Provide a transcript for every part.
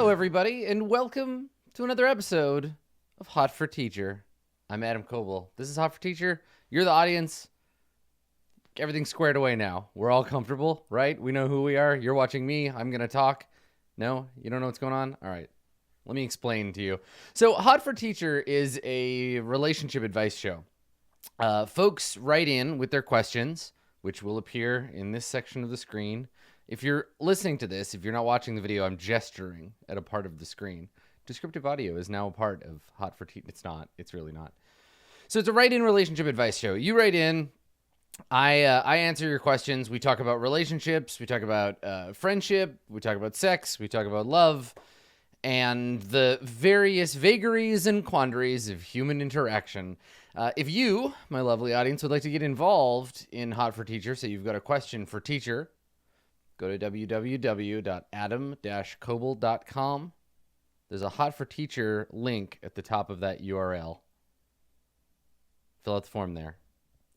Hello, everybody, and welcome to another episode of Hot for Teacher. I'm Adam Coble. This is Hot for Teacher. You're the audience. Everything's squared away now. We're all comfortable, right? We know who we are. You're watching me. I'm going to talk. No? You don't know what's going on? All right. Let me explain to you. So, Hot for Teacher is a relationship advice show. Folks write in with their questions, which will appear in this section of the screen. If you're listening to this, if you're not watching the video, I'm gesturing at a part of the screen. Descriptive audio is now a part of Hot for Teacher. It's not. It's really not. So it's a write-in relationship advice show. You write in. I answer your questions. We talk about relationships. We talk about friendship. We talk about sex. We talk about love. And the various vagaries and quandaries of human interaction. If you, my lovely audience, would like to get involved in Hot for Teacher, so you've got a question for teacher, go to www.adam-coble.com. There's a Hot for Teacher link at the top of that URL. Fill out the form there.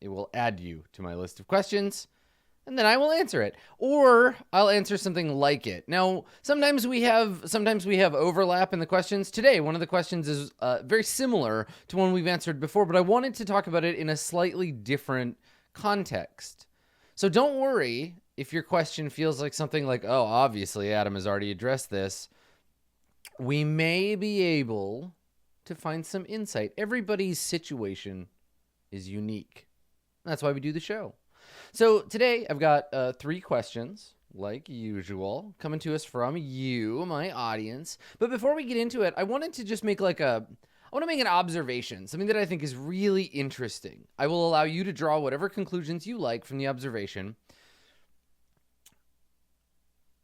It will add you to my list of questions, and then I will answer it. Or I'll answer something like it. Now, sometimes we have overlap in the questions. Today, one of the questions is very similar to one we've answered before, but I wanted to talk about it in a slightly different context. So don't worry if your question feels like something like, oh, obviously Adam has already addressed this. We may be able to find some insight. Everybody's situation is unique. That's why we do the show. So today I've got 3 questions, like usual, coming to us from you, my audience. But before we get into it, I wanted to just make an observation, something that I think is really interesting. I will allow you to draw whatever conclusions you like from the observation.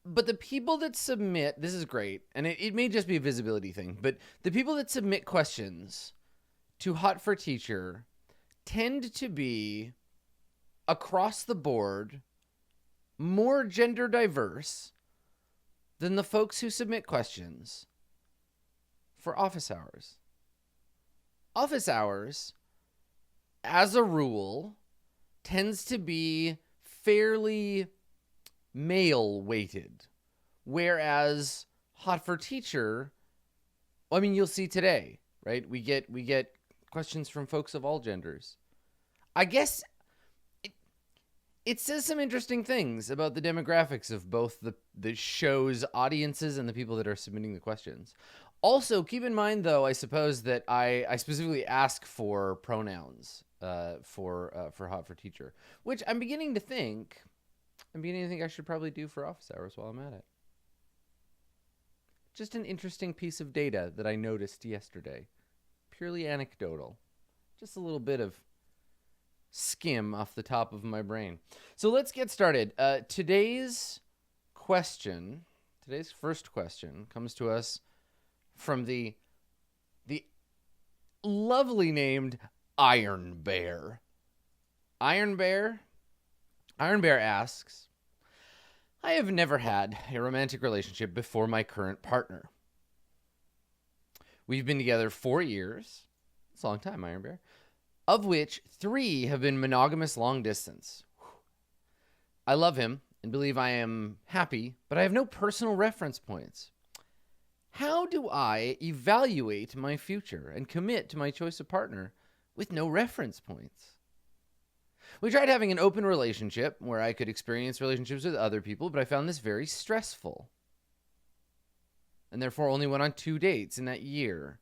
But the people that submit, this is great, and it may just be a visibility thing, but the people that submit questions to Hot for Teacher tend to be, across the board, more gender diverse than the folks who submit questions for office hours. Office hours, as a rule, tends to be fairly male-weighted, whereas Hot for Teacher, you'll see today, right? We get questions from folks of all genders. I guess it says some interesting things about the demographics of both the show's audiences and the people that are submitting the questions. Also, keep in mind, though, I suppose that I specifically ask for pronouns for Hot for Teacher, which I'm beginning to think I should probably do for office hours while I'm at it. Just an interesting piece of data that I noticed yesterday. Purely anecdotal. Just a little bit of skim off the top of my brain. So let's get started. Today's first question comes to us from the lovely named Iron Bear. Iron Bear asks, I have never had a romantic relationship before my current partner. We've been together 4 years. It's a long time, Iron Bear. Of which 3 have been monogamous long distance. I love him and believe I am happy, but I have no personal reference points. How do I evaluate my future and commit to my choice of partner with no reference points? We tried having an open relationship where I could experience relationships with other people, but I found this very stressful. And therefore only went on 2 dates in that year.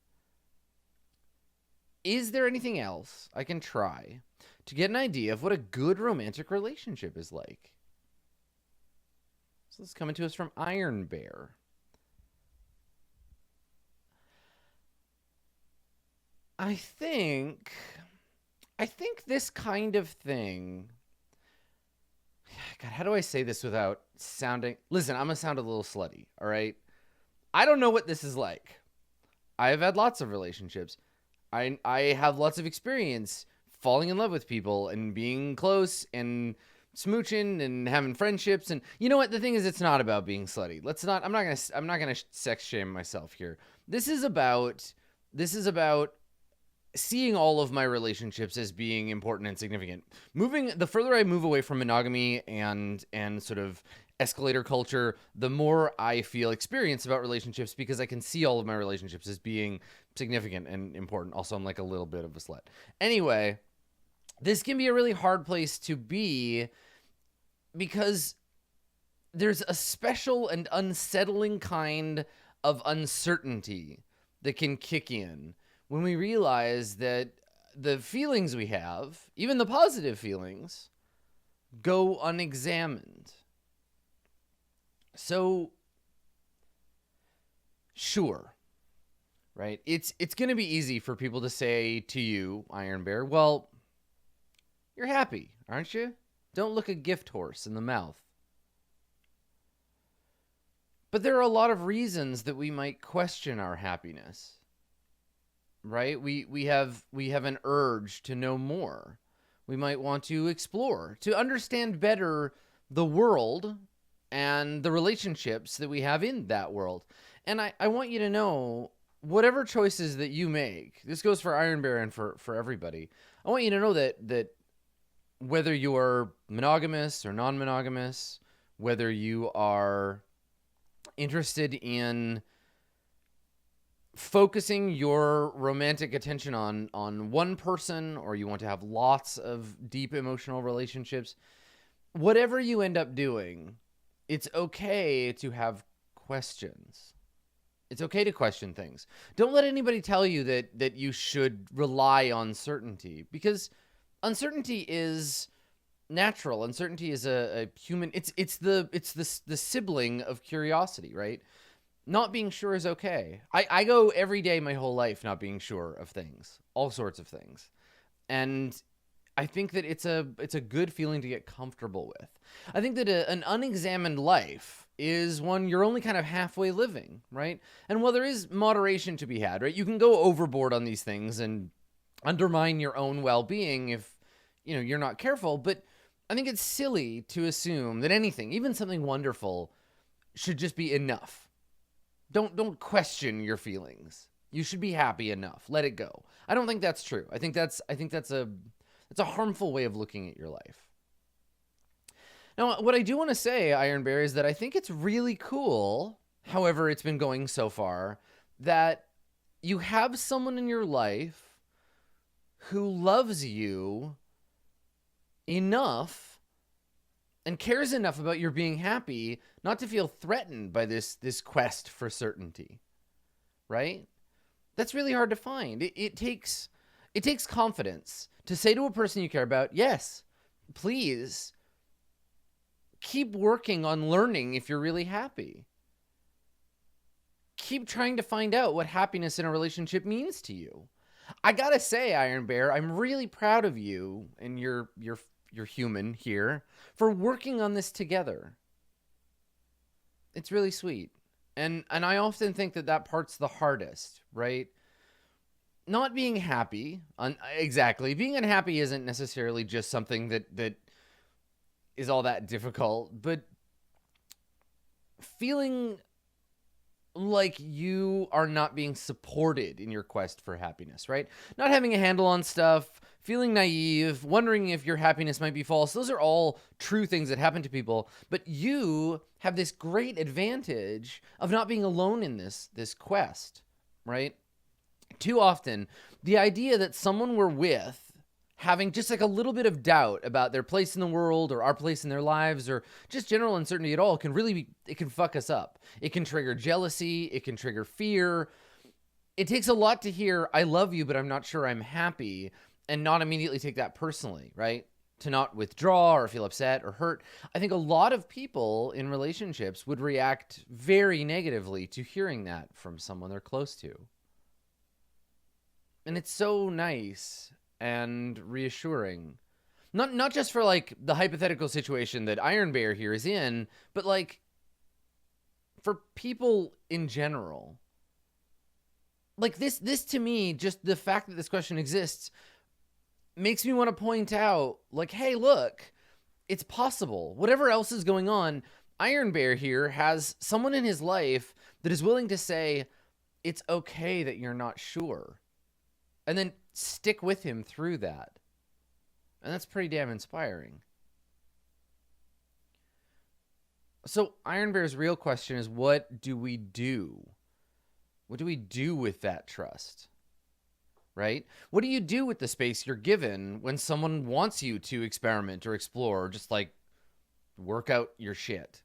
Is there anything else I can try to get an idea of what a good romantic relationship is like? So this is coming to us from Iron Bear. I think this kind of thing... God, how do I say this without sounding... Listen, I'm going to sound a little slutty, all right? I don't know what this is like. I have had lots of relationships. I have lots of experience falling in love with people and being close and smooching and having friendships. And you know what? The thing is, it's not about being slutty. I'm not gonna sex shame myself here. This is about seeing all of my relationships as being important and significant. The further I move away from monogamy and sort of escalator culture, the more I feel experienced about relationships, because I can see all of my relationships as being significant and important. Also, I'm like a little bit of a slut. Anyway, this can be a really hard place to be, because there's a special and unsettling kind of uncertainty that can kick in when we realize that the feelings we have, even the positive feelings, go unexamined. So, sure, right? It's going to be easy for people to say to you, Iron Bear, well, you're happy, aren't you? Don't look a gift horse in the mouth. But there are a lot of reasons that we might question our happiness, right? We have an urge to know more. We might want to explore, to understand better the world and the relationships that we have in that world. And I want you to know, whatever choices that you make, this goes for Iron Bear and for everybody, I want you to know that whether you're monogamous or non-monogamous, whether you are interested in focusing your romantic attention on one person, or you want to have lots of deep emotional relationships, whatever you end up doing, it's okay to have questions. It's okay to question things. Don't let anybody tell you that you should rely on certainty, because uncertainty is natural. Uncertainty is a human. It's the sibling of curiosity, right? Not being sure is okay. I go every day my whole life not being sure of things, all sorts of things, and I think that it's a good feeling to get comfortable with. I think that an unexamined life is one you're only kind of halfway living, right? And while there is moderation to be had, right, you can go overboard on these things and undermine your own well-being if you're not careful. But I think it's silly to assume that anything, even something wonderful, should just be enough. Don't question your feelings. You should be happy enough. Let it go. I don't think that's true. I think that's a harmful way of looking at your life. Now, what I do want to say, Iron Bear, is that I think it's really cool, however it's been going so far, that you have someone in your life who loves you enough and cares enough about your being happy not to feel threatened by this quest for certainty, right? That's really hard to find. It takes confidence to say to a person you care about, yes, please keep working on learning if you're really happy. Keep trying to find out what happiness in a relationship means to you. I gotta say, Iron Bear, I'm really proud of you and your human here for working on this together. It's really sweet. And I often think that part's the hardest, right? Not being happy, exactly. Being unhappy isn't necessarily just something that is all that difficult, but feeling like you are not being supported in your quest for happiness, right? Not having a handle on stuff, feeling naive, wondering if your happiness might be false. Those are all true things that happen to people, but you have this great advantage of not being alone in this quest, right? Too often, the idea that someone we're with having just like a little bit of doubt about their place in the world or our place in their lives or just general uncertainty at all can really it can fuck us up. It can trigger jealousy. It can trigger fear. It takes a lot to hear, I love you, but I'm not sure I'm happy, and not immediately take that personally, right? To not withdraw or feel upset or hurt. I think a lot of people in relationships would react very negatively to hearing that from someone they're close to. And it's so nice and reassuring. Not just for like the hypothetical situation that Iron Bear here is in, but like for people in general. Like this to me, just the fact that this question exists makes me want to point out, like, hey, look, it's possible. Whatever else is going on, Iron Bear here has someone in his life that is willing to say, it's okay that you're not sure. And then stick with him through that. And that's pretty damn inspiring. So Iron Bear's real question is, what do we do? What do we do with that trust? Right? What do you do with the space you're given when someone wants you to experiment or explore or just like work out your shit?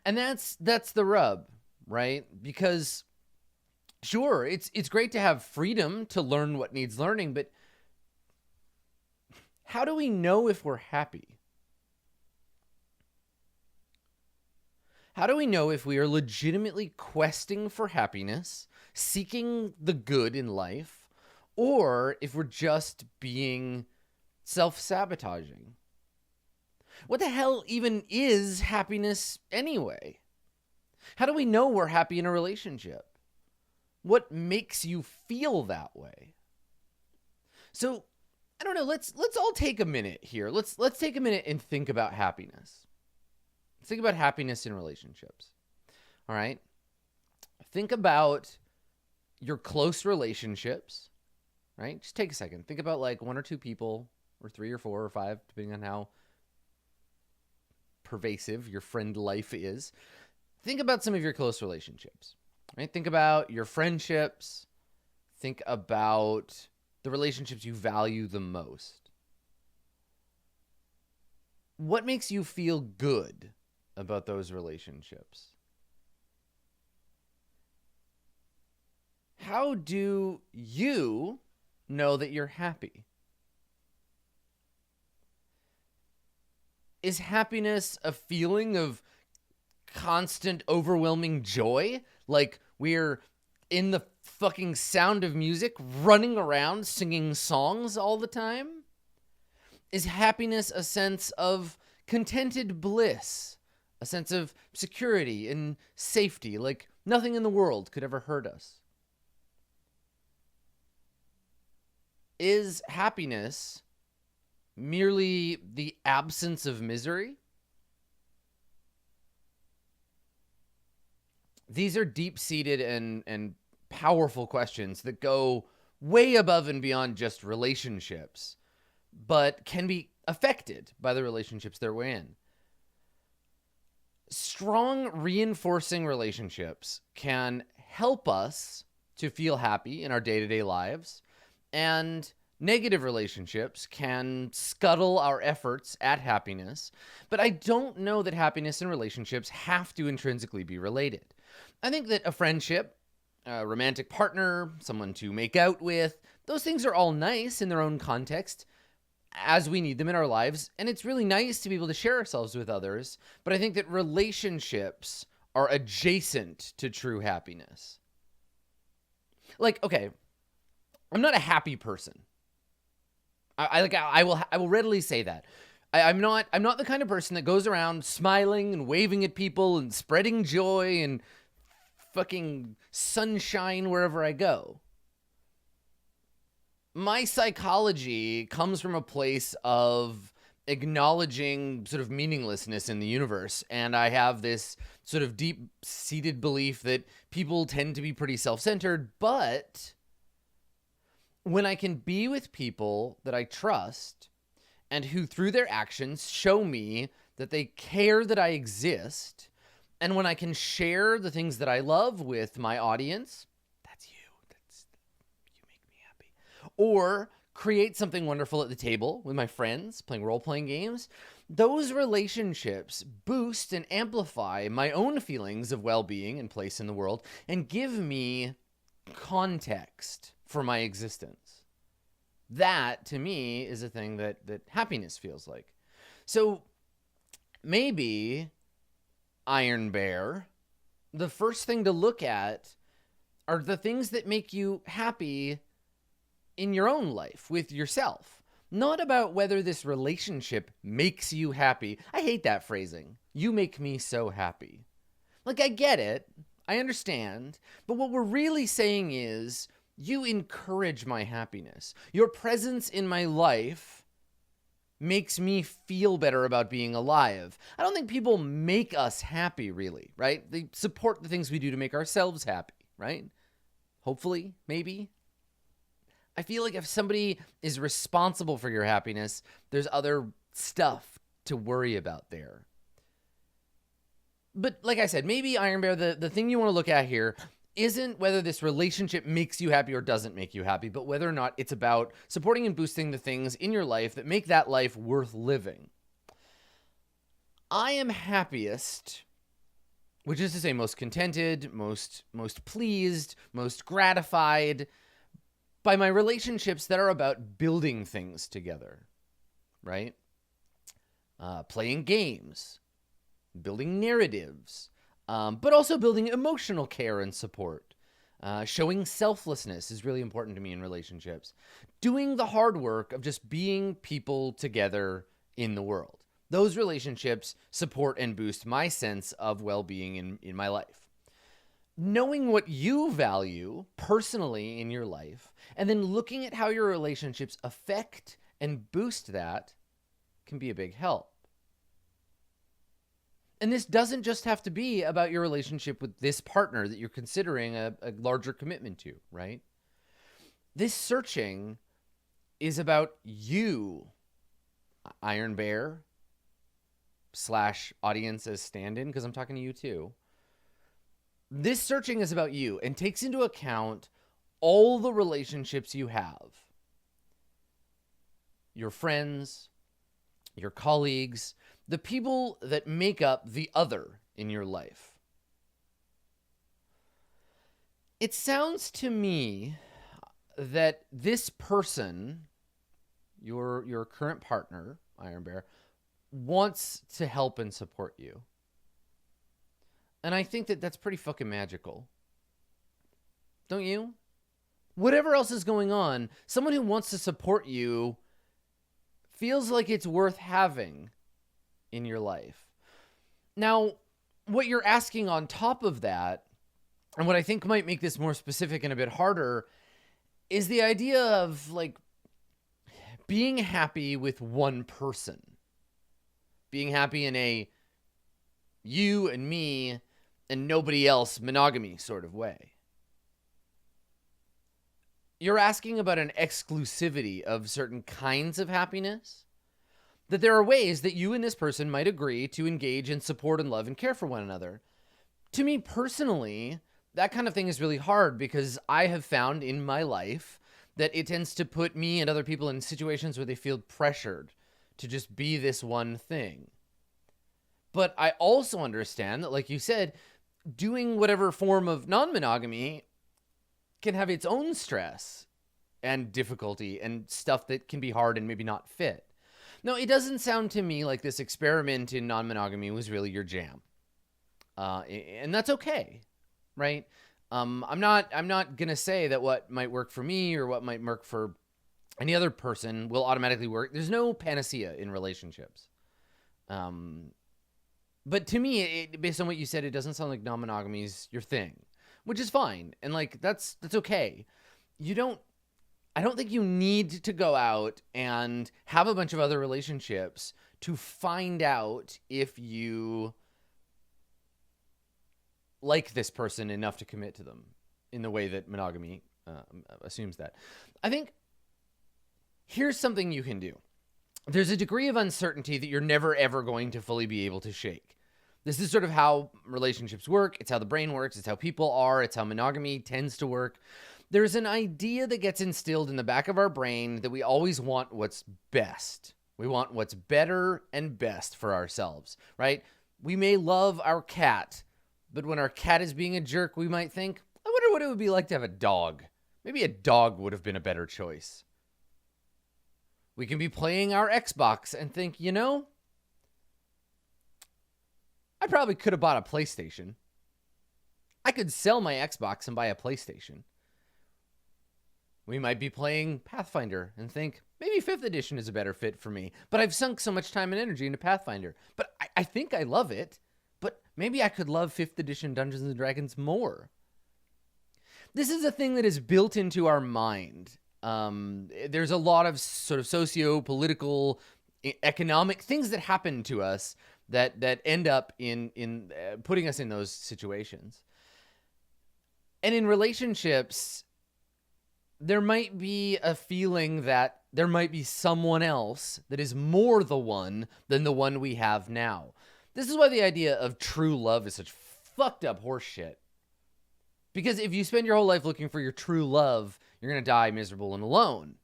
And that's the rub, right? Because sure, it's great to have freedom to learn what needs learning, but how do we know if we're happy? How do we know if we are legitimately questing for happiness, seeking the good in life, or if we're just being self-sabotaging? What the hell even is happiness anyway? How do we know we're happy in a relationship? What makes you feel that way? So, I don't know, let's all take a minute here. Let's take a minute and think about happiness. Let's think about happiness in relationships. All right? Think about your close relationships, right? Just take a second. Think about like one or two people, or three or four or five, depending on how pervasive your friend life is. Think about some of your close relationships, right? Think about your friendships. Think about the relationships you value the most. What makes you feel good about those relationships? How do you know that you're happy? Is happiness a feeling of constant, overwhelming joy? Like we're in the fucking Sound of Music, running around singing songs all the time? Is happiness a sense of contented bliss? A sense of security and safety, like nothing in the world could ever hurt us? Is happiness merely the absence of misery? These are deep-seated and powerful questions that go way above and beyond just relationships, but can be affected by the relationships they're in. Strong, reinforcing relationships can help us to feel happy in our day-to-day lives, and negative relationships can scuttle our efforts at happiness, but I don't know that happiness and relationships have to intrinsically be related. I think that a friendship, a romantic partner, someone to make out with, those things are all nice in their own context as we need them in our lives, and it's really nice to be able to share ourselves with others, but I think that relationships are adjacent to true happiness. Like, okay, I'm not a happy person. I will readily say that. I'm not the kind of person that goes around smiling and waving at people and spreading joy and fucking sunshine wherever I go. My psychology comes from a place of acknowledging sort of meaninglessness in the universe, and I have this sort of deep-seated belief that people tend to be pretty self-centered, but when I can be with people that I trust and who through their actions show me that they care that I exist, and when I can share the things that I love with my audience, that's you. You make me happy. Or create something wonderful at the table with my friends, playing role-playing games, those relationships boost and amplify my own feelings of well-being and place in the world and give me context for my existence. That, to me, is a thing that happiness feels like. So maybe, Iron Bear, the first thing to look at are the things that make you happy in your own life with yourself. Not about whether this relationship makes you happy. I hate that phrasing. You make me so happy. Like, I get it. I understand. But what we're really saying is, you encourage my happiness. Your presence in my life makes me feel better about being alive. I don't think people make us happy, really, right? They support the things we do to make ourselves happy, right? Hopefully, maybe. I feel like if somebody is responsible for your happiness, there's other stuff to worry about there. But like I said, maybe Iron Bear, the thing you want to look at here isn't whether this relationship makes you happy or doesn't make you happy, but whether or not it's about supporting and boosting the things in your life that make that life worth living. I am happiest, which is to say most contented, most pleased, most gratified by my relationships that are about building things together, right? Playing games, building narratives, but also building emotional care and support. Showing selflessness is really important to me in relationships. Doing the hard work of just being people together in the world. Those relationships support and boost my sense of well-being in my life. Knowing what you value personally in your life, and then looking at how your relationships affect and boost that can be a big help. And this doesn't just have to be about your relationship with this partner that you're considering a larger commitment to, right? This searching is about you, Iron Bear / audience as stand-in, because I'm talking to you too. This searching is about you and takes into account all the relationships you have. Your friends, your colleagues, the people that make up the other in your life. It sounds to me that this person, your current partner, Iron Bear, wants to help and support you. And I think that that's pretty fucking magical. Don't you? Whatever else is going on, someone who wants to support you feels like it's worth having in your life. Now, what you're asking on top of that, and what I think might make this more specific and a bit harder, is the idea of like being happy with one person. Being happy in a you and me and nobody else monogamy sort of way. You're asking about an exclusivity of certain kinds of happiness? That there are ways that you and this person might agree to engage in support and love and care for one another. To me personally, that kind of thing is really hard because I have found in my life that it tends to put me and other people in situations where they feel pressured to just be this one thing. But I also understand that, like you said, doing whatever form of non-monogamy can have its own stress and difficulty and stuff that can be hard and maybe not fit. No, it doesn't sound to me like this experiment in non-monogamy was really your jam. And that's okay, right? I'm not going to say that what might work for me or what might work for any other person will automatically work. There's no panacea in relationships. But to me, based on what you said, it doesn't sound like non-monogamy is your thing, which is fine. And like, that's okay. I don't think you need to go out and have a bunch of other relationships to find out if you like this person enough to commit to them in the way that monogamy assumes that. I think here's something you can do. There's a degree of uncertainty that you're never, ever going to fully be able to shake. This is sort of how relationships work. It's how the brain works. It's how people are. It's how monogamy tends to work. There's an idea that gets instilled in the back of our brain that we always want what's best. We want what's better and best for ourselves, right? We may love our cat, but when our cat is being a jerk, we might think, I wonder what it would be like to have a dog. Maybe a dog would have been a better choice. We can be playing our Xbox and think, you know, I probably could have bought a PlayStation. I could sell my Xbox and buy a PlayStation. We might be playing Pathfinder and think, maybe 5th edition is a better fit for me. But I've sunk so much time and energy into Pathfinder. But I think I love it. But maybe I could love 5th edition Dungeons & Dragons more. This is a thing that is built into our mind. There's a lot of sort of socio-political, economic things that happen to us that end up in putting us in those situations. And in relationships, there might be a feeling that there might be someone else that is more the one than the one we have now. This is why the idea of true love is such fucked up horse shit. Because if you spend your whole life looking for your true love, you're going to die miserable and alone.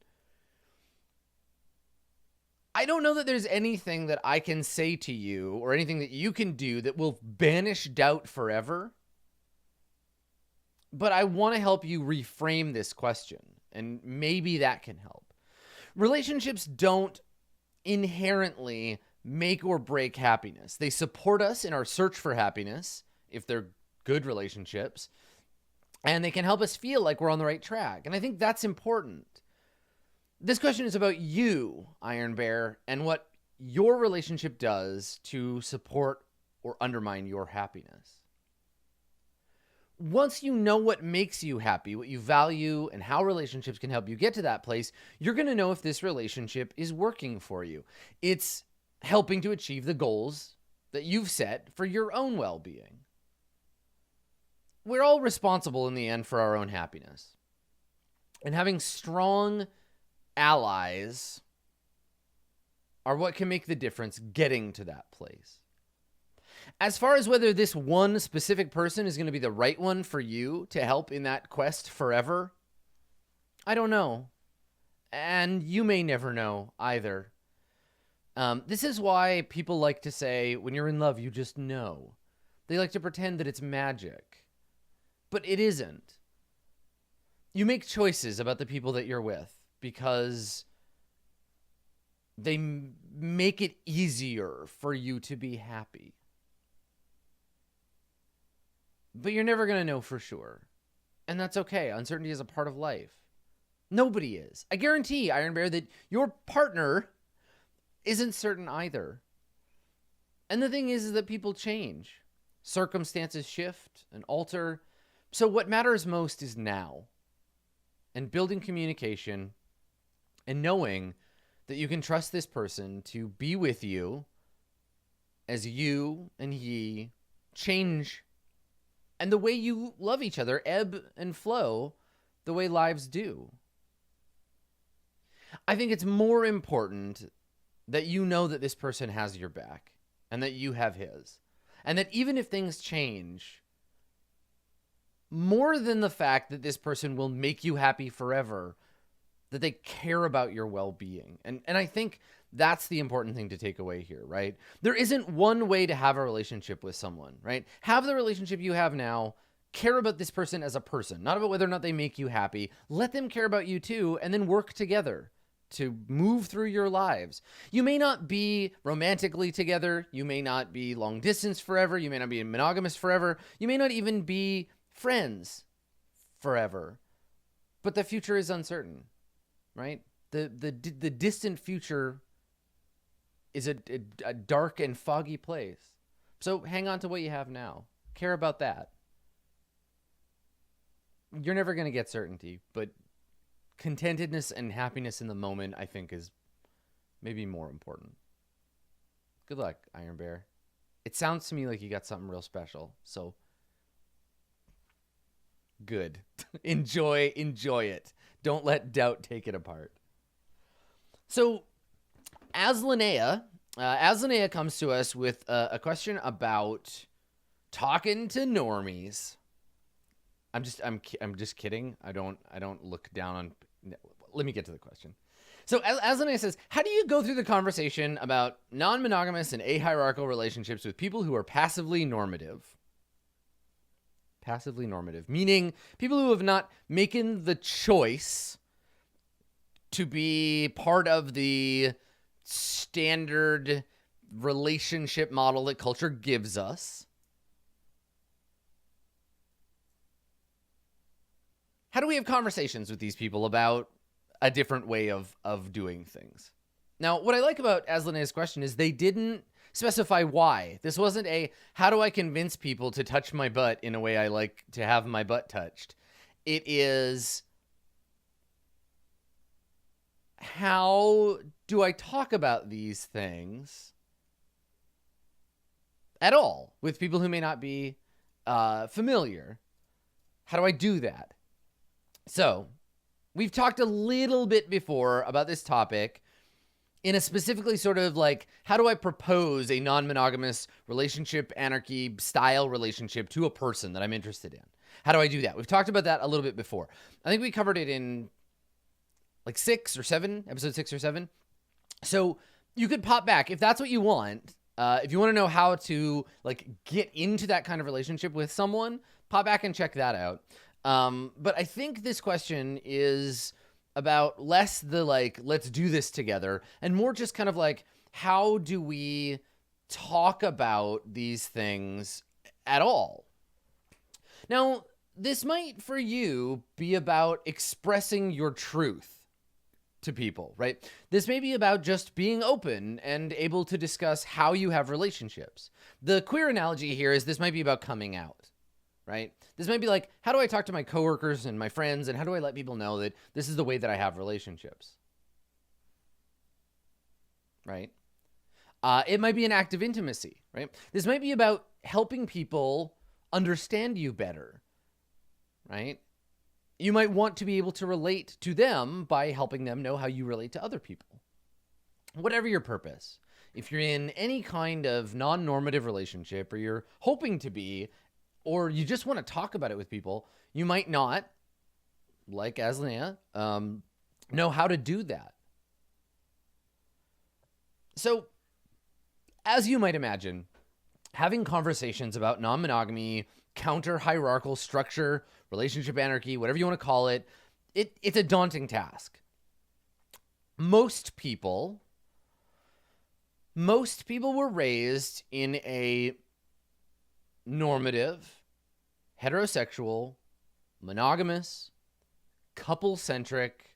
I don't know that there's anything that I can say to you or anything that you can do that will banish doubt forever. But I want to help you reframe this question, and maybe that can help. Relationships don't inherently make or break happiness. They support us in our search for happiness, if they're good relationships, and they can help us feel like we're on the right track. And I think that's important. This question is about you, Iron Bear, and what your relationship does to support or undermine your happiness. Once you know what makes you happy, what you value, and how relationships can help you get to that place, you're going to know if this relationship is working for you. It's helping to achieve the goals that you've set for your own well-being. We're all responsible in the end for our own happiness. And having strong allies are what can make the difference getting to that place. As far as whether this one specific person is going to be the right one for you to help in that quest forever, I don't know. And you may never know either. This is why people like to say, when you're in love, you just know. They like to pretend that it's magic. But it isn't. You make choices about the people that you're with because they make it easier for you to be happy. But you're never going to know for sure. And that's okay. Uncertainty is a part of life. Nobody is. I guarantee, Iron Bear, that your partner isn't certain either. And the thing is that people change. Circumstances shift and alter. So what matters most is now. And building communication and knowing that you can trust this person to be with you as you and he change. And the way you love each other, ebb and flow the way lives do. I think it's more important that you know that this person has your back and that you have his. And that even if things change, more than the fact that this person will make you happy forever, that they care about your well-being. And I think that's the important thing to take away here, right? There isn't one way to have a relationship with someone, right? Have the relationship you have now, care about this person as a person, not about whether or not they make you happy. Let them care about you too, and then work together to move through your lives. You may not be romantically together. You may not be long distance forever. You may not be monogamous forever. You may not even be friends forever. But the future is uncertain, right? The distant future is a dark and foggy place. So hang on to what you have now. Care about that. You're never going to get certainty, but contentedness and happiness in the moment, I think, is maybe more important. Good luck, Iron Bear. It sounds to me like you got something real special, so good. Enjoy it. Don't let doubt take it apart. So, as Linnea comes to us with a question about talking to normies. I'm just kidding. I don't look down on. Let me get to the question. So, as Linnea says, how do you go through the conversation about non-monogamous and ahierarchical relationships with people who are passively normative? Passively normative, meaning people who have not making the choice to be part of the standard relationship model that culture gives us. How do we have conversations with these people about a different way of doing things? Now, what I like about Asline's question is they didn't specify why. This wasn't a, how do I convince people to touch my butt in a way I like to have my butt touched? It is, how do I talk about these things at all with people who may not be familiar? How do I do that? So, we've talked a little bit before about this topic in a specifically sort of like, how do I propose a non-monogamous relationship, anarchy style relationship to a person that I'm interested in? How do I do that? We've talked about that a little bit before. I think we covered it in like episode 6 or 7. So you could pop back if that's what you want. If you want to know how to like get into that kind of relationship with someone, pop back and check that out. But I think this question is about less the like, let's do this together, and more just kind of like, how do we talk about these things at all? Now, this might for you be about expressing your truth to people, right? This may be about just being open and able to discuss how you have relationships. The queer analogy here is this might be about coming out, right? This might be like, how do I talk to my coworkers and my friends, and how do I let people know that this is the way that I have relationships, right? It might be an act of intimacy, right? This might be about helping people understand you better, right? You might want to be able to relate to them by helping them know how you relate to other people. Whatever your purpose, if you're in any kind of non-normative relationship, or you're hoping to be, or you just want to talk about it with people, you might not, like Aslanea, know how to do that. So, as you might imagine, having conversations about non-monogamy, counter-hierarchical structure, relationship anarchy, whatever you want to call it, it's a daunting task. Most people were raised in a normative, heterosexual, monogamous, couple-centric,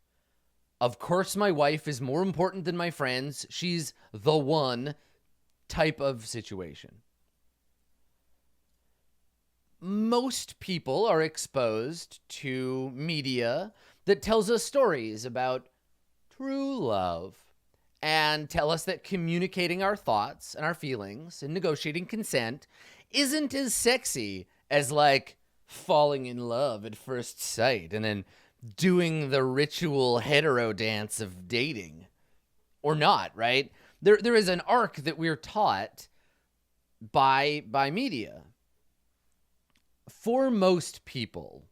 of course my wife is more important than my friends, she's the one type of situation. Most people are exposed to media that tells us stories about true love and tell us that communicating our thoughts and our feelings and negotiating consent isn't as sexy as like falling in love at first sight and then doing the ritual hetero dance of dating, or not, right? There is an arc that we're taught by media. For most people,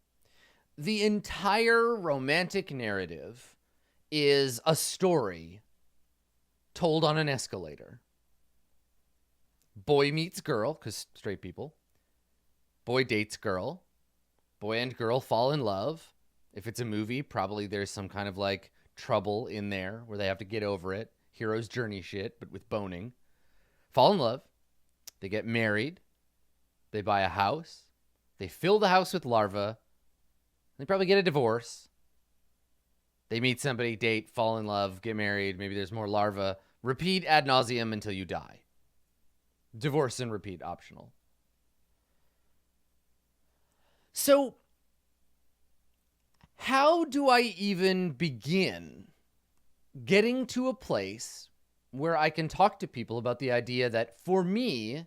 the entire romantic narrative is a story told on an escalator. Boy meets girl, because straight people. Boy dates girl. Boy and girl fall in love. If it's a movie, probably there's some kind of like trouble in there where they have to get over it. Hero's journey shit, but with boning. Fall in love. They get married. They buy a house. They fill the house with larvae. They probably get a divorce. They meet somebody, date, fall in love, get married. Maybe there's more larvae. Repeat ad nauseum until you die. Divorce and repeat optional. So, how do I even begin getting to a place where I can talk to people about the idea that for me,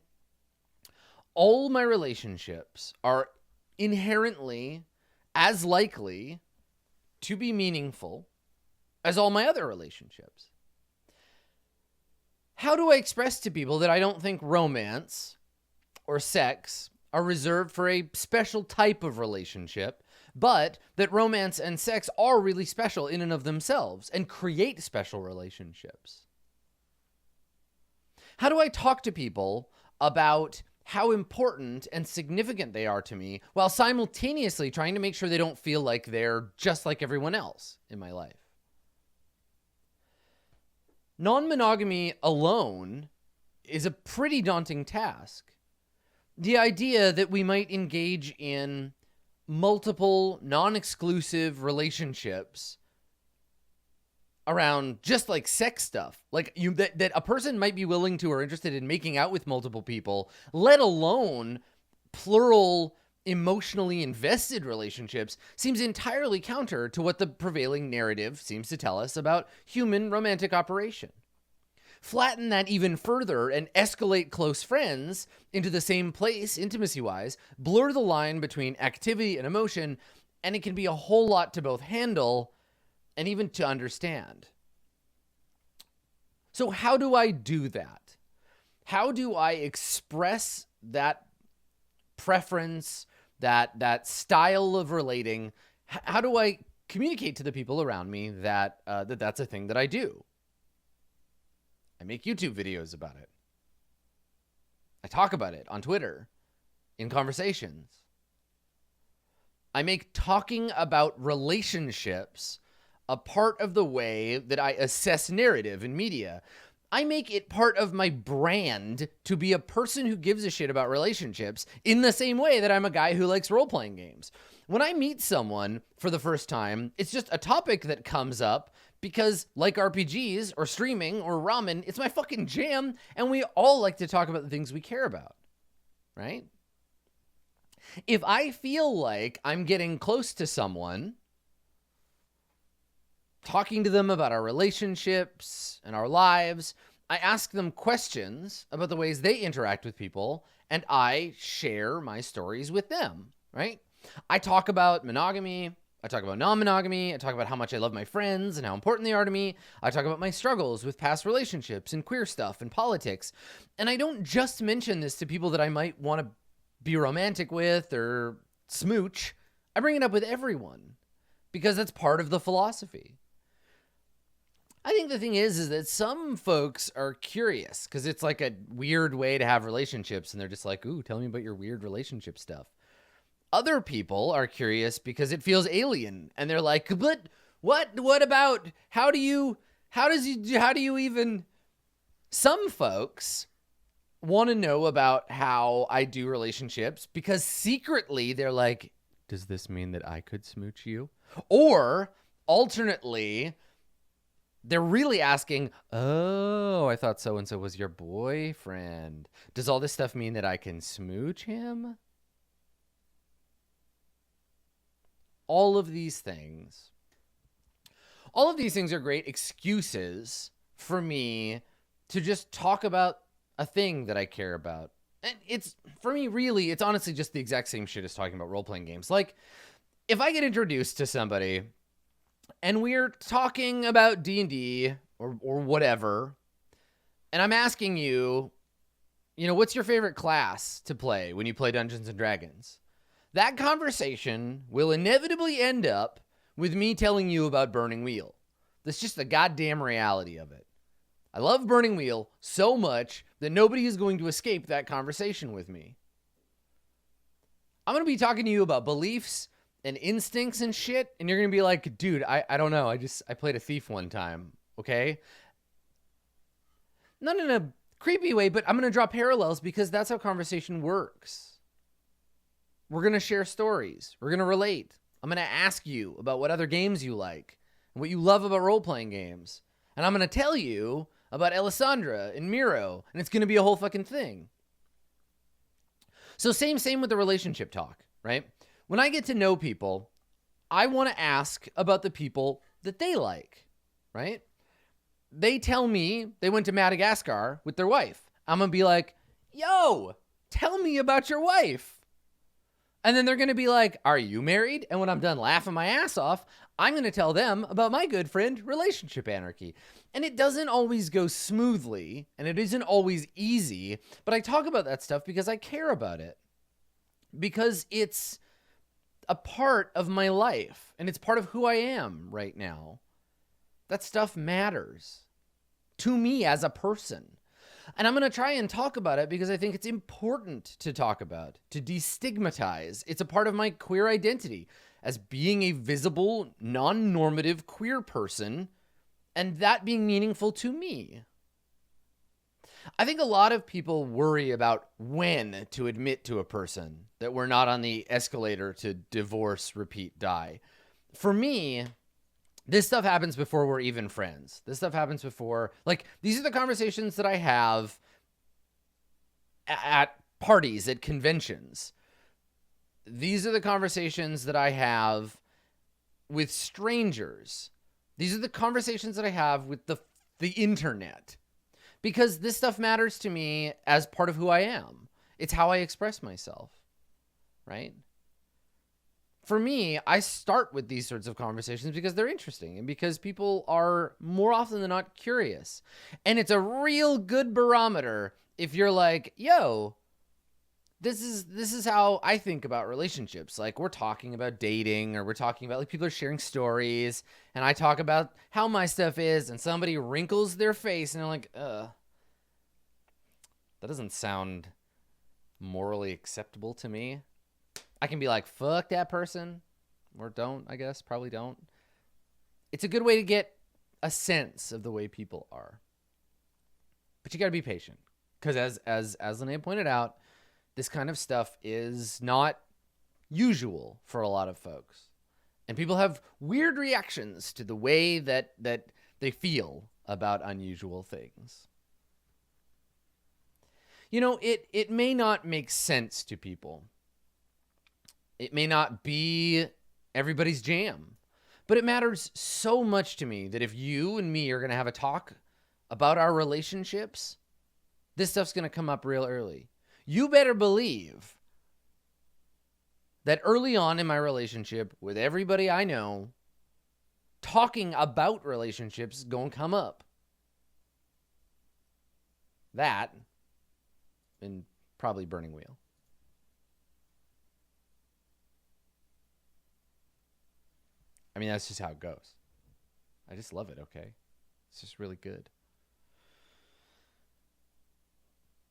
all my relationships are inherently as likely to be meaningful as all my other relationships? How do I express to people that I don't think romance or sex are reserved for a special type of relationship, but that romance and sex are really special in and of themselves and create special relationships? How do I talk to people about how important and significant they are to me while simultaneously trying to make sure they don't feel like they're just like everyone else in my life? Non-monogamy alone is a pretty daunting task. The idea that we might engage in multiple non-exclusive relationships around just like sex stuff, like that a person might be willing to or interested in making out with multiple people, let alone plural emotionally invested relationships, seems entirely counter to what the prevailing narrative seems to tell us about human romantic operation. Flatten that even further and escalate close friends into the same place, intimacy-wise, blur the line between activity and emotion, and it can be a whole lot to both handle and even to understand. So how do I do that? How do I express that preference, that style of relating? How do I communicate to the people around me that that's a thing that I do? I make YouTube videos about it. I talk about it on Twitter, in conversations. I make talking about relationships a part of the way that I assess narrative in media. I make it part of my brand to be a person who gives a shit about relationships in the same way that I'm a guy who likes role-playing games. When I meet someone for the first time, it's just a topic that comes up because, like RPGs or streaming or ramen, it's my fucking jam, and we all like to talk about the things we care about, right? If I feel like I'm getting close to someone, talking to them about our relationships and our lives, I ask them questions about the ways they interact with people, and I share my stories with them, right? I talk about monogamy, I talk about non-monogamy, I talk about how much I love my friends and how important they are to me. I talk about my struggles with past relationships and queer stuff and politics. And I don't just mention this to people that I might want to be romantic with or smooch. I bring it up with everyone because that's part of the philosophy. I think the thing is that some folks are curious because it's like a weird way to have relationships, and they're just like, ooh, tell me about your weird relationship stuff. Other people are curious because it feels alien, and they're like, but what about, how do you even, some folks want to know about how I do relationships because secretly they're like, does this mean that I could smooch you? Or alternately, they're really asking, oh, I thought so-and-so was your boyfriend. Does all this stuff mean that I can smooch him? All of these things are great excuses for me to just talk about a thing that I care about. And it's, for me, really, it's honestly just the exact same shit as talking about role-playing games. Like, if I get introduced to somebody and we're talking about D&D or whatever, and I'm asking you, what's your favorite class to play when you play Dungeons and Dragons? That conversation will inevitably end up with me telling you about Burning Wheel. That's just the goddamn reality of it. I love Burning Wheel so much that nobody is going to escape that conversation with me. I'm going to be talking to you about beliefs and instincts and shit, and you're going to be like, dude, I don't know. I played a thief one time, okay? Not in a creepy way, but I'm going to draw parallels because that's how conversation works. We're going to share stories. We're going to relate. I'm going to ask you about what other games you like and what you love about role-playing games. And I'm going to tell you about Alessandra and Miro, and it's going to be a whole fucking thing. So same with the relationship talk, right? When I get to know people, I want to ask about the people that they like, right? They tell me they went to Madagascar with their wife. I'm going to be like, yo, tell me about your wife. And then they're going to be like, are you married? And when I'm done laughing my ass off, I'm going to tell them about my good friend, Relationship Anarchy. And it doesn't always go smoothly, and it isn't always easy, but I talk about that stuff because I care about it. Because it's a part of my life, and it's part of who I am right now. That stuff matters to me as a person. And I'm going to try and talk about it because I think it's important to talk about, to destigmatize. It's a part of my queer identity as being a visible, non-normative queer person, and that being meaningful to me. I think a lot of people worry about when to admit to a person that we're not on the escalator to divorce, repeat, die. For me, this stuff happens before we're even friends. This stuff happens before, like, these are the conversations that I have at parties, at conventions. These are the conversations that I have with strangers. These are the conversations that I have with the internet. Because this stuff matters to me as part of who I am. It's how I express myself, right? for me, I start with these sorts of conversations because they're interesting and because people are more often than not curious. And it's a real good barometer if you're like, yo, this is how I think about relationships. Like, we're talking about dating, or we're talking about, like, people are sharing stories, and I talk about how my stuff is, and somebody wrinkles their face and they're like, that doesn't sound morally acceptable to me. I can be like, fuck that person, or don't, I guess, probably don't. It's a good way to get a sense of the way people are. But you got to be patient, because as Linnea pointed out, this kind of stuff is not usual for a lot of folks. And people have weird reactions to the way that they feel about unusual things. You know, it may not make sense to people. It may not be everybody's jam. But it matters so much to me that if you and me are going to have a talk about our relationships, this stuff's going to come up real early. You better believe that early on in my relationship with everybody I know, talking about relationships is going to come up. That and probably burning wheel. I mean, that's just how it goes. I just love it, okay? It's just really good.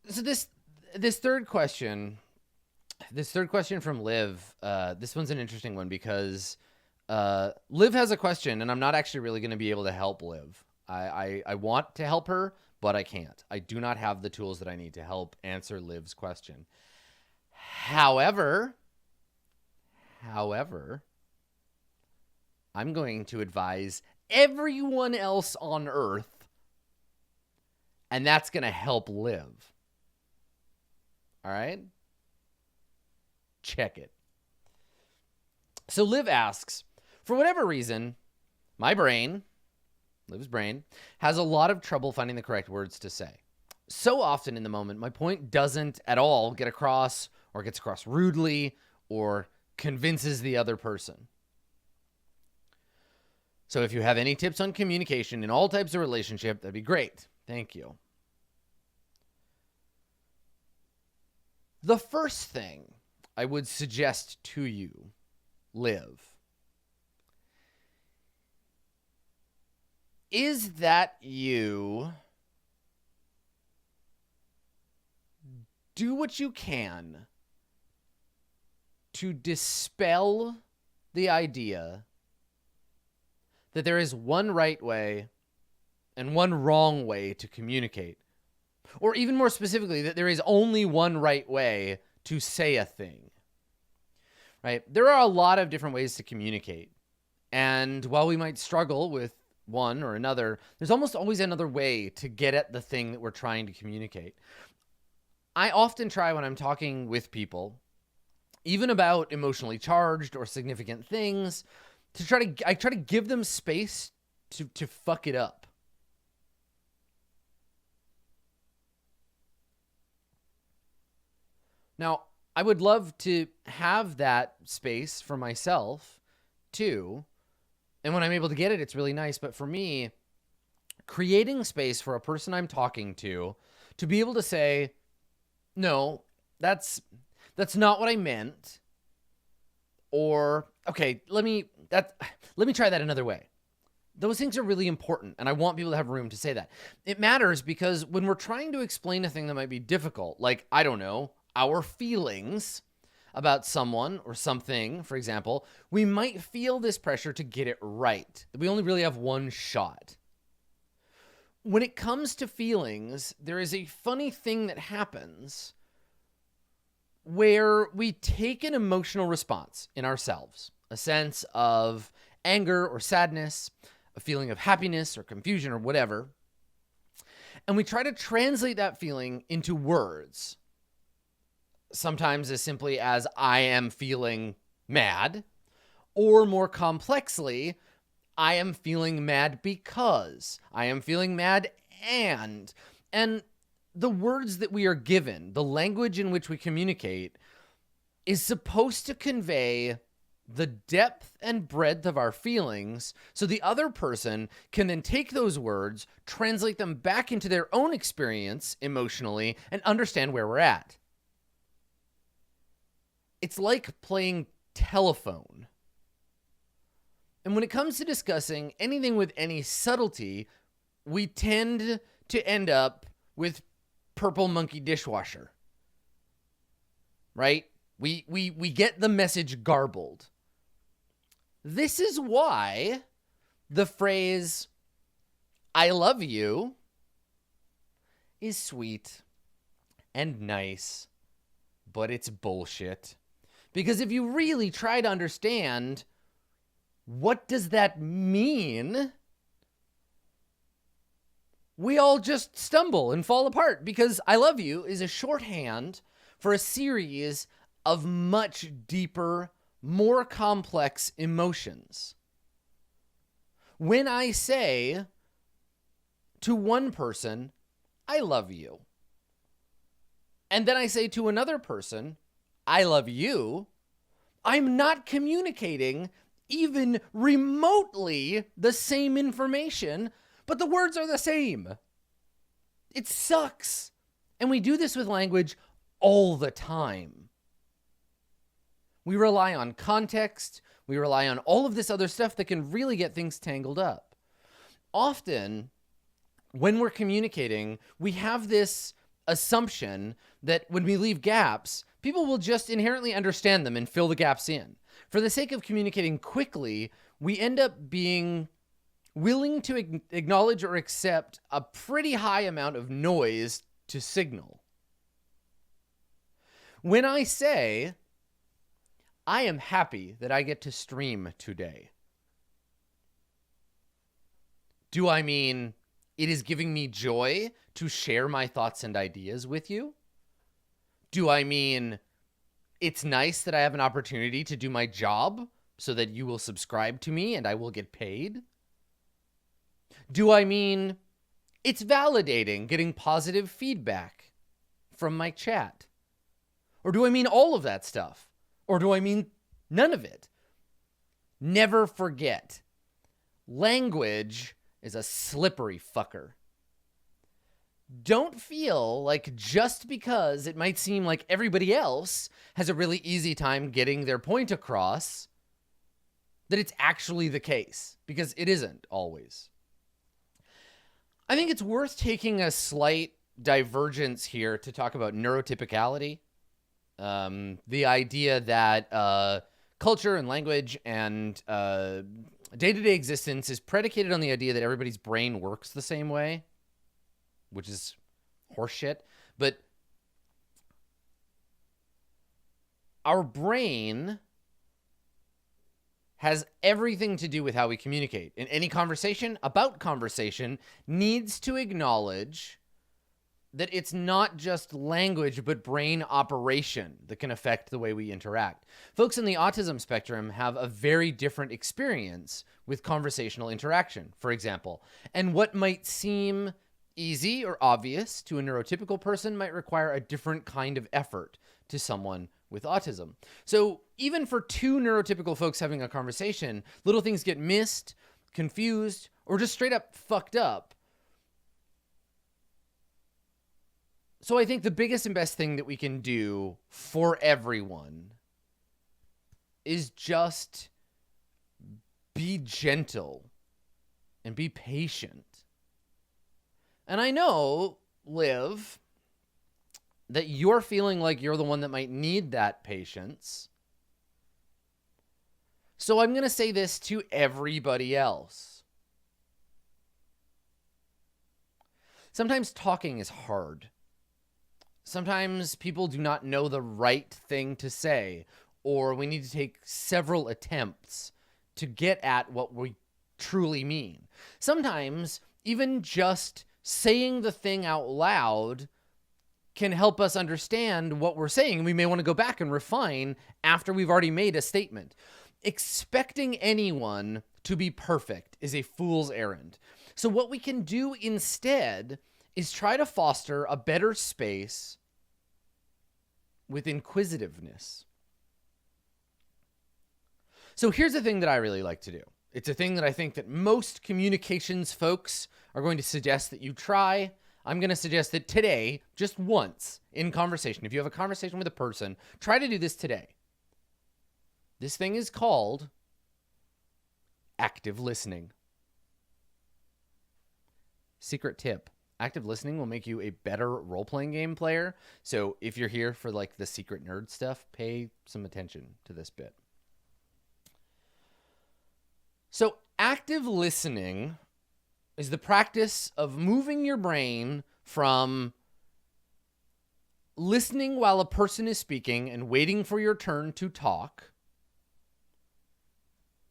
So this third question from Liv, this one's an interesting one because Liv has a question, and I'm not actually really going to be able to help Liv. I want to help her, but I can't. I do not have the tools that I need to help answer Liv's question. However, I'm going to advise everyone else on Earth, and that's going to help Liv. All right? Check it. So Liv asks, for whatever reason, my brain, Liv's brain, has a lot of trouble finding the correct words to say. So often in the moment, my point doesn't at all get across, or gets across rudely, or convinces the other person. So if you have any tips on communication in all types of relationship, that'd be great. Thank you. The first thing I would suggest to you, Liv, is that you do what you can to dispel the idea that there is one right way and one wrong way to communicate. Or even more specifically, that there is only one right way to say a thing. Right? There are a lot of different ways to communicate. And while we might struggle with one or another, there's almost always another way to get at the thing that we're trying to communicate. I often try when I'm talking with people, even about emotionally charged or significant things, I try to give them space to fuck it up. Now, I would love to have that space for myself too. And when I'm able to get it, it's really nice. But for me, creating space for a person I'm talking to be able to say, no, that's not what I meant. Or, okay, let me try that another way. Those things are really important, and I want people to have room to say that. It matters because when we're trying to explain a thing that might be difficult, like, I don't know, our feelings about someone or something, for example, we might feel this pressure to get it right, that we only really have one shot. When it comes to feelings, there is a funny thing that happens where we take an emotional response in ourselves, a sense of anger or sadness, a feeling of happiness or confusion or whatever, and we try to translate that feeling into words. Sometimes as simply as I am feeling mad, or more complexly, I am feeling mad because, I am feeling mad and the words that we are given, the language in which we communicate, is supposed to convey the depth and breadth of our feelings so the other person can then take those words, translate them back into their own experience emotionally, and understand where we're at. It's like playing telephone. And when it comes to discussing anything with any subtlety, we tend to end up with purple monkey dishwasher, right? We get the message garbled. This is why the phrase, I love you, is sweet and nice, but it's bullshit. Because if you really try to understand, what does that mean? We all just stumble and fall apart because I love you is a shorthand for a series of much deeper, more complex emotions. When I say to one person, I love you, and then I say to another person, I love you, I'm not communicating even remotely the same information, but the words are the same. It sucks. And we do this with language all the time. We rely on context. We rely on all of this other stuff that can really get things tangled up. Often, when we're communicating, we have this assumption that when we leave gaps, people will just inherently understand them and fill the gaps in. For the sake of communicating quickly, we end up being willing to acknowledge or accept a pretty high amount of noise to signal. When I say, I am happy that I get to stream today, do I mean it is giving me joy to share my thoughts and ideas with you? Do I mean it's nice that I have an opportunity to do my job so that you will subscribe to me and I will get paid? Do I mean it's validating getting positive feedback from my chat? Or do I mean all of that stuff? Or do I mean none of it? Never forget, language is a slippery fucker. Don't feel like just because it might seem like everybody else has a really easy time getting their point across, that it's actually the case, because it isn't always. I think it's worth taking a slight divergence here to talk about neurotypicality. The idea that culture and language and day-to-day existence is predicated on the idea that everybody's brain works the same way, which is horseshit. But our brain has everything to do with how we communicate. And any conversation about conversation needs to acknowledge that it's not just language, but brain operation that can affect the way we interact. Folks in the autism spectrum have a very different experience with conversational interaction, for example. And what might seem easy or obvious to a neurotypical person might require a different kind of effort to someone with autism. So even for two neurotypical folks having a conversation, little things get missed, confused, or just straight up fucked up. So I think the biggest and best thing that we can do for everyone is just be gentle and be patient. And I know, Liv, that you're feeling like you're the one that might need that patience. So I'm going to say this to everybody else. Sometimes talking is hard. Sometimes people do not know the right thing to say, or we need to take several attempts to get at what we truly mean. Sometimes even just saying the thing out loud can help us understand what we're saying, and we may want to go back and refine after we've already made a statement. Expecting anyone to be perfect is a fool's errand. So what we can do instead is try to foster a better space with inquisitiveness. So here's the thing that I really like to do. It's a thing that I think that most communications folks are going to suggest that you try. I'm going to suggest that today, just once in conversation, if you have a conversation with a person, try to do this today. This thing is called active listening. Secret tip. Active listening will make you a better role-playing game player. So if you're here for like the secret nerd stuff, pay some attention to this bit. So active listening is the practice of moving your brain from listening while a person is speaking and waiting for your turn to talk,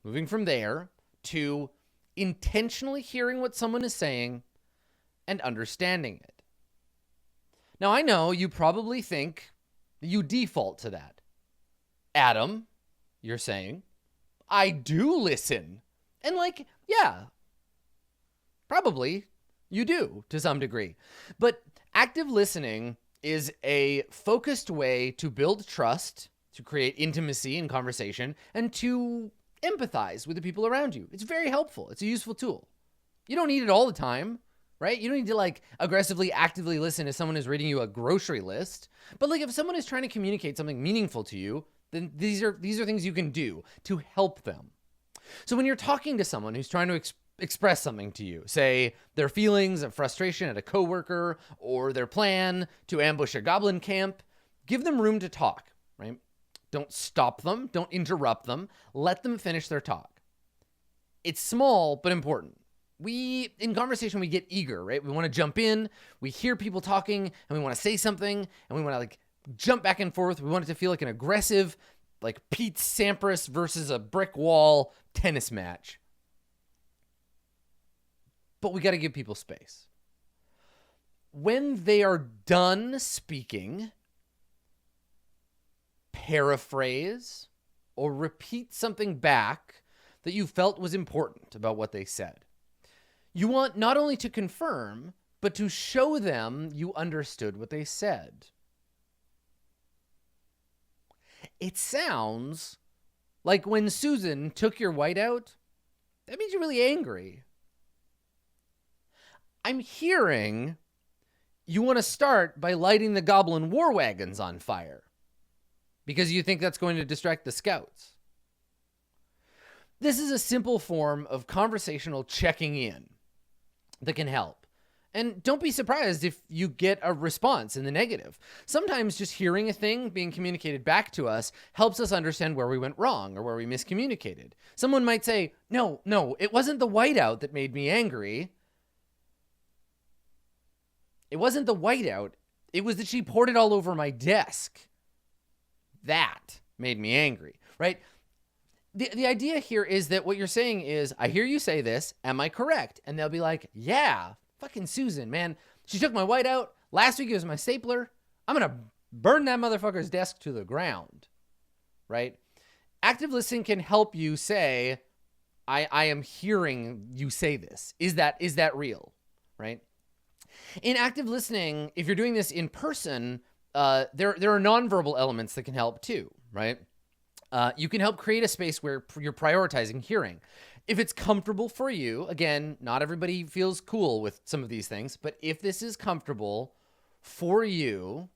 moving from there to intentionally hearing what someone is saying and understanding it. Now, I know you probably think you default to that. Adam, you're saying, I do listen. And like, yeah, probably you do to some degree. But active listening is a focused way to build trust, to create intimacy in conversation, and to empathize with the people around you. It's very helpful. It's a useful tool. You don't need it all the time, right? You don't need to like aggressively, actively listen as someone is reading you a grocery list. But like if someone is trying to communicate something meaningful to you, then these are things you can do to help them. So when you're talking to someone who's trying to express something to you, say their feelings of frustration at a coworker or their plan to ambush a goblin camp, give them room to talk, right? Don't stop them. Don't interrupt them. Let them finish their talk. It's small, but important. In conversation, we get eager, right? We want to jump in. We hear people talking and we want to say something and we want to like jump back and forth. We want it to feel like an aggressive, like Pete Sampras versus a brick wall tennis match. But we got to give people space. When they are done speaking, paraphrase or repeat something back that you felt was important about what they said. You want not only to confirm, but to show them you understood what they said. It sounds like when Susan took your whiteout, that means you're really angry. I'm hearing you want to start by lighting the goblin war wagons on fire because you think that's going to distract the scouts. This is a simple form of conversational checking in that can help. And don't be surprised if you get a response in the negative. Sometimes just hearing a thing being communicated back to us helps us understand where we went wrong or where we miscommunicated. Someone might say, no, it wasn't the whiteout that made me angry. It wasn't the whiteout. It was that she poured it all over my desk. That made me angry, right? The idea here is that what you're saying is, I hear you say this. Am I correct? And they'll be like, yeah, fucking Susan, man. She took my whiteout. Last week it was my stapler. I'm going to burn that motherfucker's desk to the ground, right? Active listening can help you say, I am hearing you say this. Is that real, right? In active listening, if you're doing this in person, there are nonverbal elements that can help too, right? You can help create a space where you're prioritizing hearing. If it's comfortable for you, again, not everybody feels cool with some of these things, but if this is comfortable for you,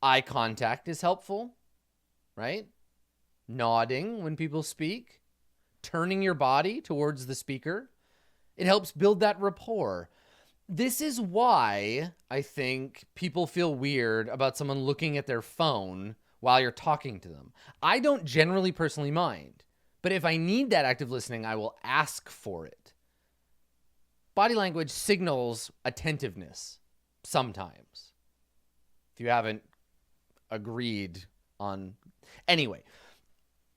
eye contact is helpful, right? Nodding when people speak, turning your body towards the speaker. It helps build that rapport. This is why I think people feel weird about someone looking at their phone while you're talking to them. I don't generally personally mind, but if I need that active listening, I will ask for it. Body language signals attentiveness sometimes. If you haven't agreed on... Anyway,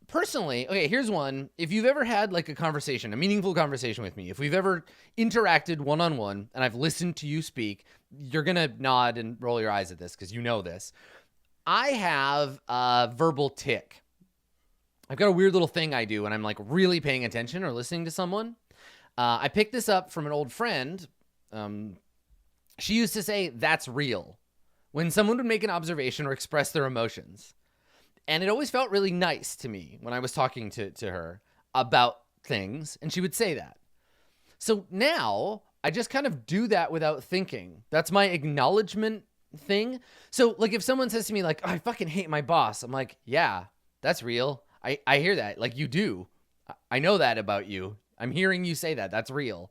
personally, okay, here's one. If you've ever had like a conversation, a meaningful conversation with me, if we've ever interacted one-on-one and I've listened to you speak, you're going to nod and roll your eyes at this because you know this. I have a verbal tic. I've got a weird little thing I do when I'm like really paying attention or listening to someone. I picked this up from an old friend. She used to say, "That's real," when someone would make an observation or express their emotions. And it always felt really nice to me when I was talking to her. about things, and she would say that. So now I just kind of do that without thinking. That's my acknowledgement thing. So like if someone says to me like, oh, I fucking hate my boss, I'm like, yeah, that's real. I hear that. Like you do. I know that about you. I'm hearing you say that. That's real.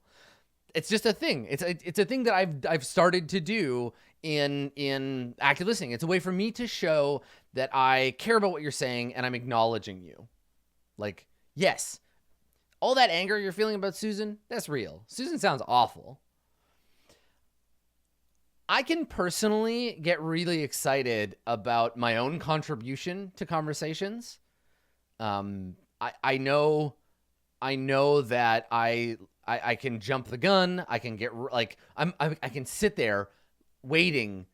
It's just a thing. It's a thing that I've started to do in active listening. It's a way for me to show that I care about what you're saying and I'm acknowledging you. Like, yes, all that anger you're feeling about Susan, that's real. Susan sounds awful. I can personally get really excited about my own contribution to conversations. I know that I can jump the gun. I can get like I can sit there waiting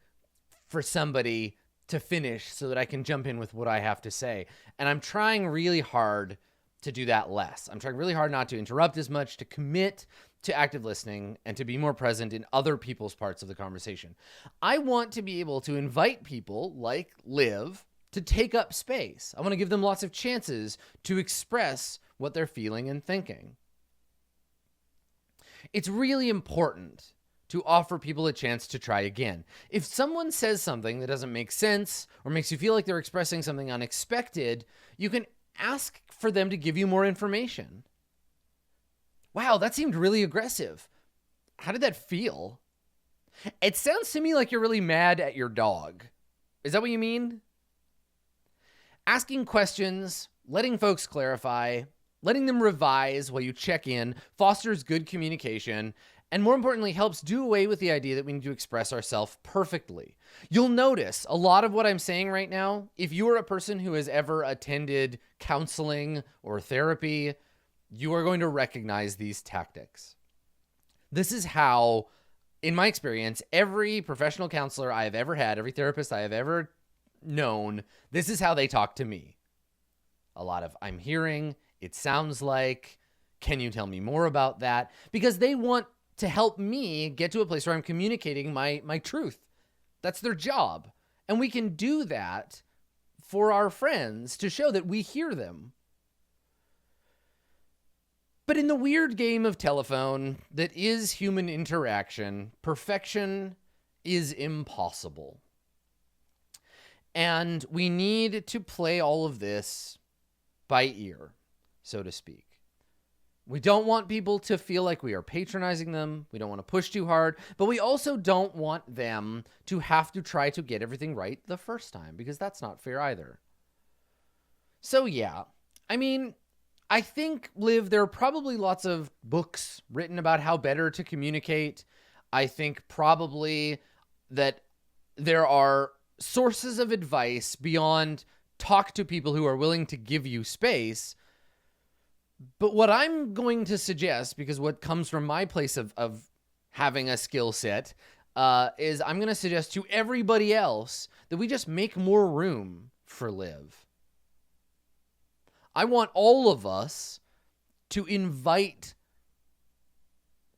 for somebody to finish so that I can jump in with what I have to say. And I'm trying really hard to do that less. I'm trying really hard not to interrupt as much, to commit to active listening and to be more present in other people's parts of the conversation. I want to be able to invite people like Liv to take up space. I want to give them lots of chances to express what they're feeling and thinking. It's really important to offer people a chance to try again. If someone says something that doesn't make sense or makes you feel like they're expressing something unexpected, you can ask for them to give you more information. Wow, that seemed really aggressive. How did that feel? It sounds to me like you're really mad at your dog. Is that what you mean? Asking questions, letting folks clarify, letting them revise while you check in, fosters good communication, and more importantly, helps do away with the idea that we need to express ourselves perfectly. You'll notice a lot of what I'm saying right now, if you are a person who has ever attended counseling or therapy, you are going to recognize these tactics. This is how, in my experience, every professional counselor I have ever had, every therapist I have ever known, this is how they talk to me. A lot of, I'm hearing, it sounds like, can you tell me more about that? Because they want to help me get to a place where I'm communicating my truth. That's their job. And we can do that for our friends to show that we hear them. But in the weird game of telephone that is human interaction, perfection is impossible. And we need to play all of this by ear, so to speak. We don't want people to feel like we are patronizing them. We don't want to push too hard, but we also don't want them to have to try to get everything right the first time, because that's not fair either. So yeah, I mean, I think, Liv, there are probably lots of books written about how better to communicate. I think probably that there are sources of advice beyond talk to people who are willing to give you space. But what I'm going to suggest, because what comes from my place of having a skill set, is I'm going to suggest to everybody else that we just make more room for Liv. I want all of us to invite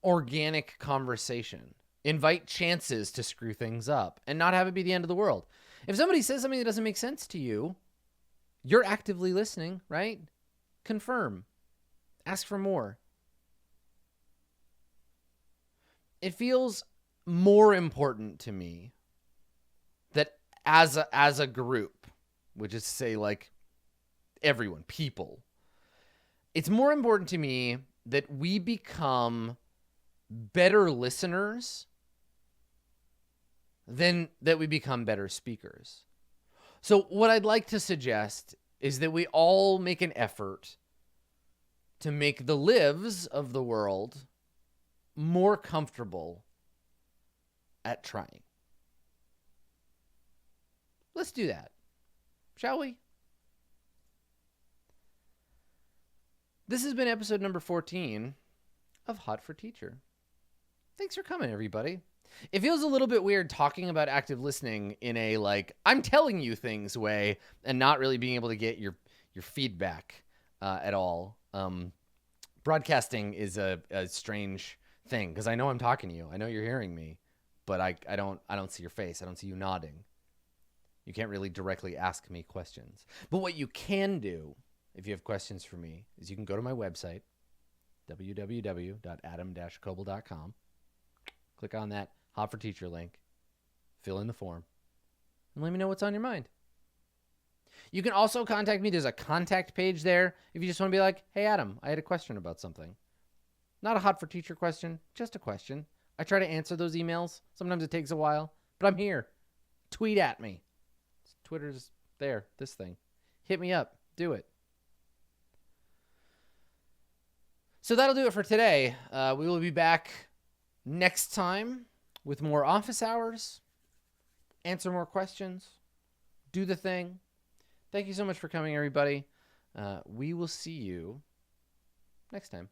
organic conversation, invite chances to screw things up, and not have it be the end of the world. If somebody says something that doesn't make sense to you, you're actively listening, right? Confirm. Ask for more. It feels more important to me that as a group, which is to say like everyone, people, it's more important to me that we become better listeners than that we become better speakers. So what I'd like to suggest is that we all make an effort to make the Livs of the world more comfortable at trying. Let's do that, shall we? This has been episode number 14 of Hot for Teacher. Thanks for coming, everybody. It feels a little bit weird talking about active listening in a, like, I'm telling you things way and not really being able to get your feedback at all. Broadcasting is a strange thing because I know I'm talking to you. I know you're hearing me, but I don't see your face. I don't see you nodding. You can't really directly ask me questions. But what you can do if you have questions for me, is you can go to my website, www.adam-coble.com. Click on that Hot for Teacher link, fill in the form, and let me know what's on your mind. You can also contact me. There's a contact page there if you just want to be like, hey, Adam, I had a question about something. Not a Hot for Teacher question, just a question. I try to answer those emails. Sometimes it takes a while, but I'm here. Tweet at me. Twitter's there, this thing. Hit me up. Do it. So that'll do it for today. We will be back next time with more office hours, answer more questions, do the thing. Thank you so much for coming, everybody. We will see you next time.